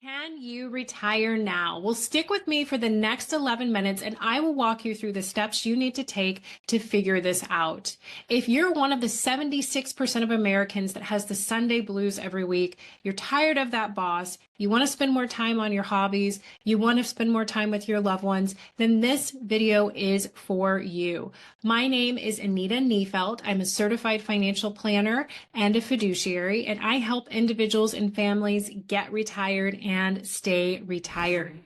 Can you retire now? Well, stick with me for the next 11 minutes and I will walk you through the steps you need to take to figure this out. If you're one of the 76% of Americans that has the Sunday blues every week, you're tired of that boss, you want to spend more time on your hobbies, you want to spend more time with your loved ones, then this video is for you. My name is Anita Niefelt. I'm a certified financial planner and a fiduciary, and I help individuals and families get retired and stay retired.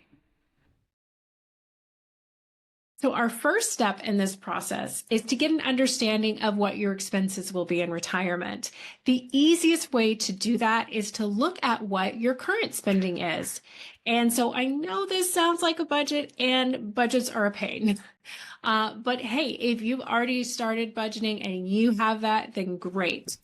So our first step in this process is to get an understanding of what your expenses will be in retirement. The easiest way to do that is to look at what your current spending is. And so I know this sounds like a budget, and budgets are a pain. But hey, if you've already started budgeting and you have that, then great.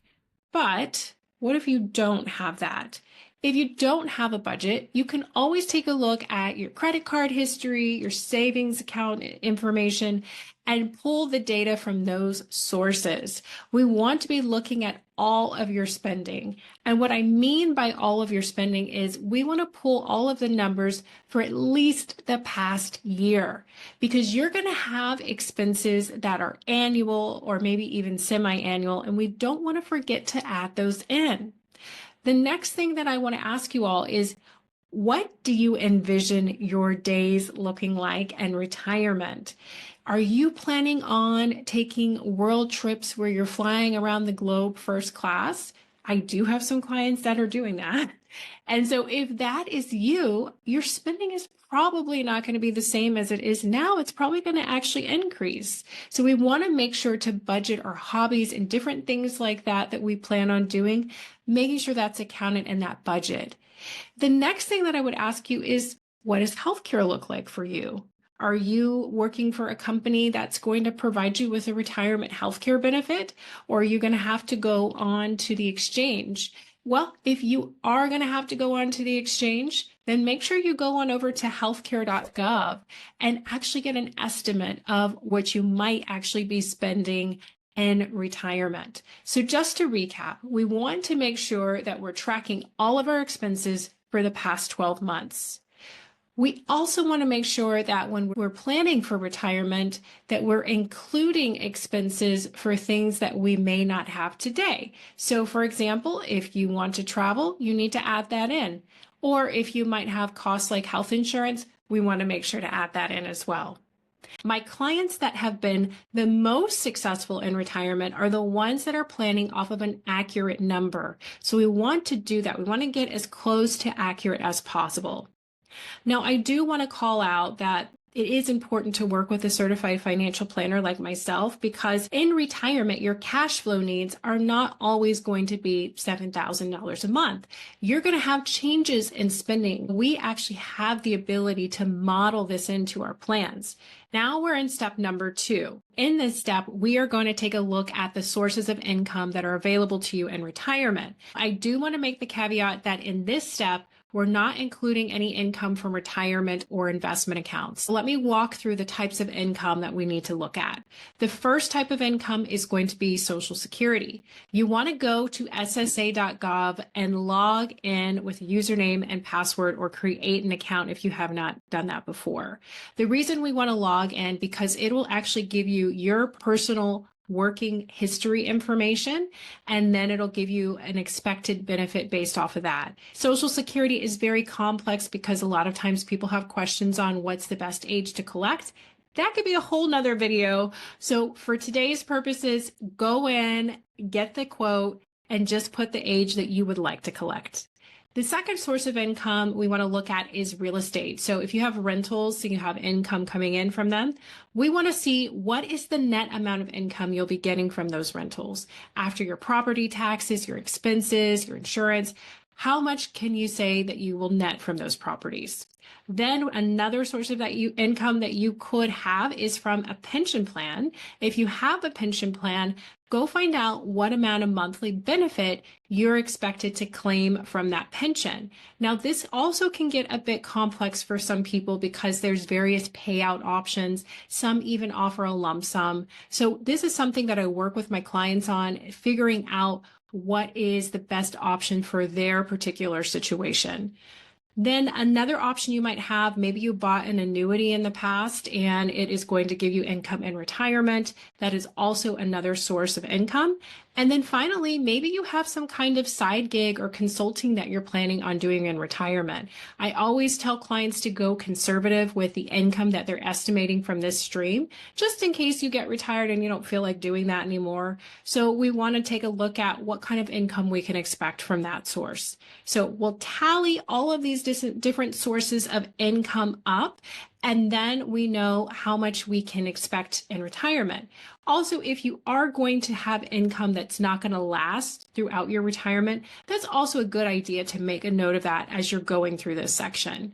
But what if you don't have that? If you don't have a budget, you can always take a look at your credit card history, your savings account information, and pull the data from those sources. We want to be looking at all of your spending. And what I mean by all of your spending is we want to pull all of the numbers for at least the past year, because you're going to have expenses that are annual or maybe even semi-annual, and we don't want to forget to add those in. The next thing that I want to ask you all is, what do you envision your days looking like in retirement? Are you planning on taking world trips where you're flying around the globe first class? I do have some clients that are doing that. And so if that is you, your spending is probably not going to be the same as it is now. It's probably going to actually increase. So we want to make sure to budget our hobbies and different things like that that we plan on doing, making sure that's accounted in that budget. The next thing that I would ask you is, what does healthcare look like for you? Are you working for a company that's going to provide you with a retirement healthcare benefit, or are you going to have to go on to the exchange? Well, if you are going to have to go on to the exchange, then make sure you go on over to healthcare.gov and actually get an estimate of what you might actually be spending in retirement. So just to recap, we want to make sure that we're tracking all of our expenses for the past 12 months. We also want to make sure that when we're planning for retirement, that we're including expenses for things that we may not have today. So for example, if you want to travel, you need to add that in. Or if you might have costs like health insurance, we want to make sure to add that in as well. My clients that have been the most successful in retirement are the ones that are planning off of an accurate number. So we want to do that. We want to get as close to accurate as possible. Now, I do want to call out that it is important to work with a certified financial planner like myself, because in retirement, your cash flow needs are not always going to be $7,000 a month. You're going to have changes in spending. We actually have the ability to model this into our plans. Now we're in step number 2. In this step, we are going to take a look at the sources of income that are available to you in retirement. I do want to make the caveat that in this step, we're not including any income from retirement or investment accounts. Let me walk through the types of income that we need to look at. The first type of income is going to be Social Security. You want to go to ssa.gov and log in with username and password, or create an account if you have not done that before. The reason we want to log in, because it will actually give you your personal working history information, and then it'll give you an expected benefit based off of that. Social Security is very complex because a lot of times people have questions on what's the best age to collect. That could be a whole nother video. So for today's purposes, go in, get the quote, and just put the age that you would like to collect. The second source of income we want to look at is real estate. So if you have rentals, so you have income coming in from them, we want to see what is the net amount of income you'll be getting from those rentals. After your property taxes, your expenses, your insurance, how much can you say that you will net from those properties? Then another source of that income that you could have is from a pension plan. If you have a pension plan, go find out what amount of monthly benefit you're expected to claim from that pension. Now, this also can get a bit complex for some people because there's various payout options. Some even offer a lump sum. So this is something that I work with my clients on, figuring out what is the best option for their particular situation. Then another option you might have, maybe you bought an annuity in the past and it is going to give you income in retirement. That is also another source of income. And then finally, maybe you have some kind of side gig or consulting that you're planning on doing in retirement. I always tell clients to go conservative with the income that they're estimating from this stream, just in case you get retired and you don't feel like doing that anymore. So we want to take a look at what kind of income we can expect from that source. So we'll tally all of these different sources of income up, and then we know how much we can expect in retirement. Also, if you are going to have income that's not going to last throughout your retirement, that's also a good idea to make a note of that as you're going through this section.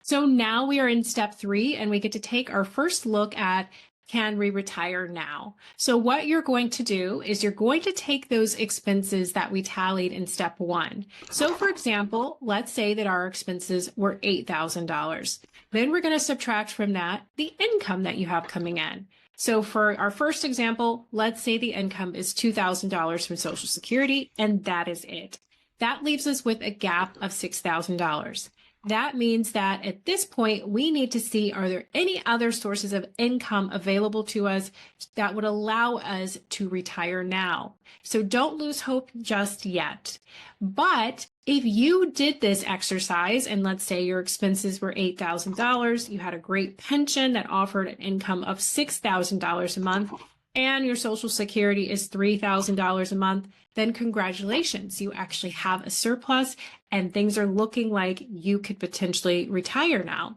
So now we are in step 3, and we get to take our first look at, can we retire now? So what you're going to do is you're going to take those expenses that we tallied in step 1. So for example, let's say that our expenses were $8,000. Then we're going to subtract from that the income that you have coming in. So for our first example, let's say the income is $2,000 from Social Security, and that is it. That leaves us with a gap of $6,000. That means that at this point, we need to see, are there any other sources of income available to us that would allow us to retire now? So don't lose hope just yet. But if you did this exercise, and let's say your expenses were $8,000, you had a great pension that offered an income of $6,000 a month, and your Social Security is $3,000 a month, then congratulations, you actually have a surplus and things are looking like you could potentially retire now.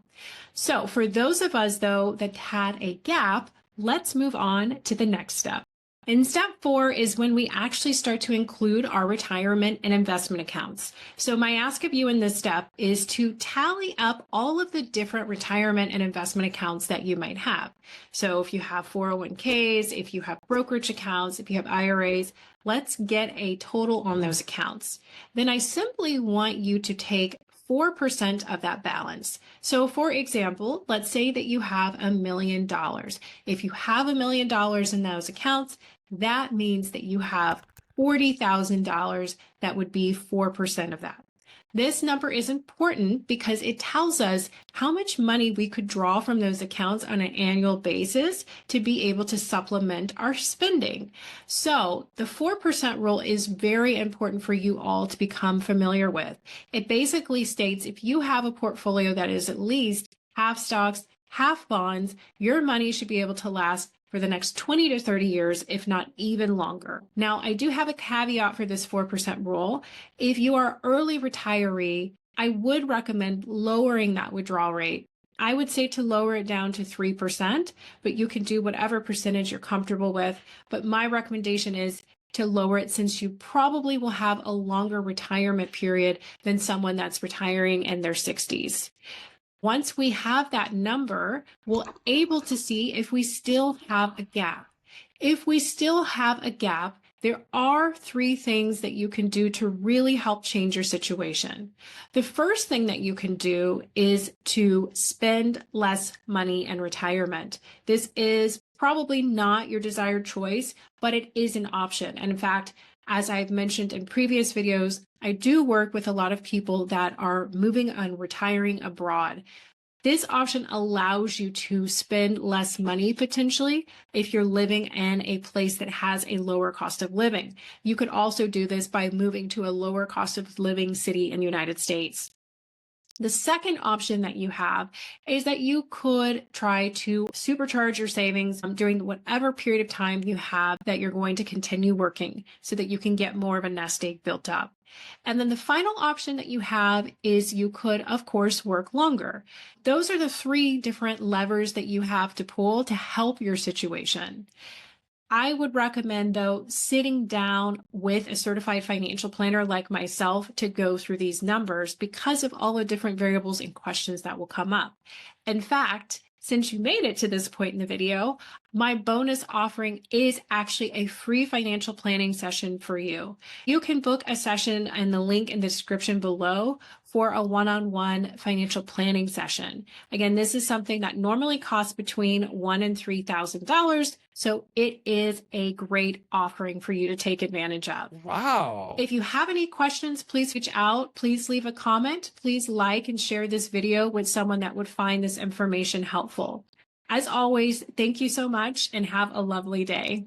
So for those of us, though, that had a gap, let's move on to the next step. And step 4 is when we actually start to include our retirement and investment accounts. So my ask of you in this step is to tally up all of the different retirement and investment accounts that you might have. So if you have 401ks, if you have brokerage accounts, if you have IRAs, let's get a total on those accounts. Then I simply want you to take 4% of that balance. So for example, let's say that you have $1 million. If you have $1 million in those accounts, that means that you have $40,000. That would be 4% of that. This number is important because it tells us how much money we could draw from those accounts on an annual basis to be able to supplement our spending. So the 4% rule is very important for you all to become familiar with. It basically states if you have a portfolio that is at least half stocks, half bonds, your money should be able to last for the next 20 to 30 years, if not even longer. Now, I do have a caveat for this 4% rule. If you are early retiree, I would recommend lowering that withdrawal rate. I would say to lower it down to 3%, but you can do whatever percentage you're comfortable with. But my recommendation is to lower it, since you probably will have a longer retirement period than someone that's retiring in their 60s. Once we have that number, we're able to see if we still have a gap. If we still have a gap, there are 3 things that you can do to really help change your situation. The first thing that you can do is to spend less money in retirement. This is probably not your desired choice, but it is an option. And in fact, as I've mentioned in previous videos, I do work with a lot of people that are moving and retiring abroad. This option allows you to spend less money potentially if you're living in a place that has a lower cost of living. You could also do this by moving to a lower cost of living city in the United States. The second option that you have is that you could try to supercharge your savings during whatever period of time you have that you're going to continue working so that you can get more of a nest egg built up. And then the final option that you have is you could, of course, work longer. Those are the 3 different levers that you have to pull to help your situation. I would recommend, though, sitting down with a certified financial planner like myself to go through these numbers because of all the different variables and questions that will come up. In fact, since you made it to this point in the video, my bonus offering is actually a free financial planning session for you. You can book a session in the link in the description below for a one-on-one financial planning session. Again, this is something that normally costs between $1,000 and $3,000. So it is a great offering for you to take advantage of. Wow. If you have any questions, please reach out. Please leave a comment. Please like and share this video with someone that would find this information helpful. As always, thank you so much and have a lovely day.